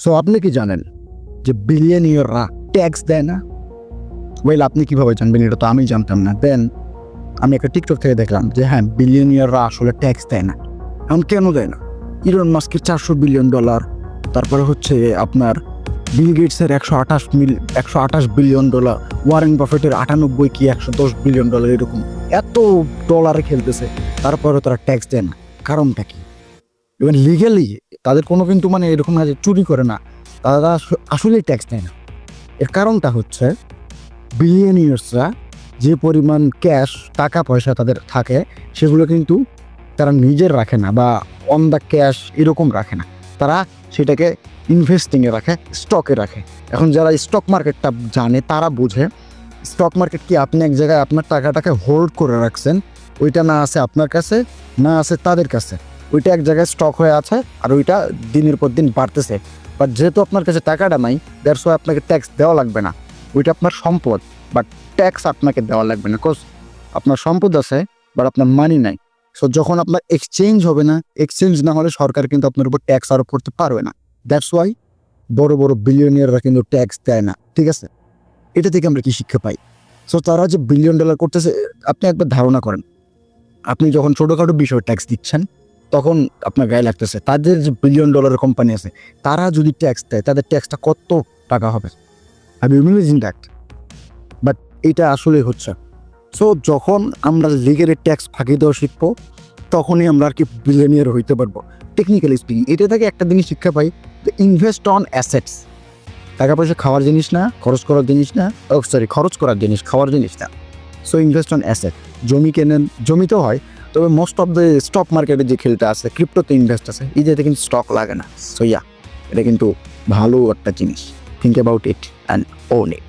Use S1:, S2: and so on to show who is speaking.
S1: So আপনি কি জানেন যে বিলিয়নিয়াররা ট্যাক্স দেয় না? ওয়েল, আপনি কিভাবে জানবেন? এটা তো আমি জানতাম না। দেন আমি একটা টিকটক থেকে দেখলাম যে হ্যাঁ, বিলিয়নিয়াররা আসলে ট্যাক্স দেয় না। এখন কেন দেয় না? ইলন মাস্কের $400 বিলিয়ন, তারপরে হচ্ছে আপনার বিল গেটসের $128 বিলিয়ন, ওয়ারেন বাফেটের 98 কি $110 বিলিয়ন, এরকম এত ডলারে খেলতেছে, তারপরে তারা ট্যাক্স দেয় না। কারণটা কি? ইভেন লিগ্যালি তাদের কোনো কিন্তু মানে এরকম না যে চুরি করে না, তারা আসলেই ট্যাক্স দেয় না। এর কারণটা হচ্ছে বিলিয়নিয়ার্সরা যে পরিমাণ ক্যাশ টাকা পয়সা তাদের থাকে, সেগুলো কিন্তু তারা নিজের রাখে না বা অন দ্য ক্যাশ এরকম রাখে না, তারা সেটাকে ইনভেস্টিংয়ে রাখে, স্টকে রাখে। এখন যারা স্টক মার্কেটটা জানে তারা বোঝে স্টক মার্কেট কি আপনি এক জায়গায় আপনার টাকাটাকে হোল্ড করে রাখছেন, ওইটা না আছে আপনার কাছে, না আছে তাদের কাছে, ওইটা এক জায়গায় স্টক হয়ে আছে আর ওইটা দিনের পর দিন বাড়তেছে। বাট যেহেতু আপনার কাছে টাকাটা নাই, দ্যাটস ওয়াই আপনাকে ট্যাক্স দেওয়া লাগবে না, ওইটা আপনার সম্পদ, বাট ট্যাক্স আপনাকে দেওয়া লাগবে না, বিকজ আপনার সম্পদ আছে বাট আপনার মানি নাই। সো যখন আপনার এক্সচেঞ্জ হবে না, এক্সচেঞ্জ না হলে সরকার কিন্তু আপনার উপর ট্যাক্স আরোপ করতে পারবে না। দ্যাটস ওয়াই বড় বড় বিলিয়নিয়াররা কিন্তু ট্যাক্স দেয় না, ঠিক আছে? এটা থেকে আমরা কি শিক্ষা পাই? সো তারা যে $1 বিলিয়ন করতেছে, আপনি একবার ধারণা করেন, আপনি যখন ছোটোখাটো বিষয়ে ট্যাক্স দিচ্ছেন তখন আপনার গায়ে লাগতেছে। তাদের যে $1 বিলিয়ন কোম্পানি আছে, তারা যদি ট্যাক্স দেয়, তাদের ট্যাক্সটা কত টাকা হবে? আমি ইমেজিন দ্যাট। বাট এটা আসলে হচ্ছে। সো যখন আমরা লিগের ট্যাক্স ফাঁকি দেওয়া শিখবো, তখনই আমরা আর কি বিলিয়নিয়ার হইতে পারবো। টেকনিক্যালি স্পিকিং এটা থেকে একটা জিনিস শিক্ষা পাই, যে ইনভেস্ট অন অ্যাসেটস। টাকা পয়সা খাওয়ার জিনিস না, খরচ করার জিনিস না, খরচ করার জিনিস, খাওয়ার জিনিস না। So invest on asset. জমি কেনেন, জমিতেও হয়, তবে মোস্ট অফ দ্য স্টক মার্কেটে যে খেলটা আছে, ক্রিপ্টোতে ইনভেস্ট আছে, এই জায়গাতে কিন্তু স্টক লাগে না। সো এটা কিন্তু ভালো একটা জিনিস। Think about it and on it.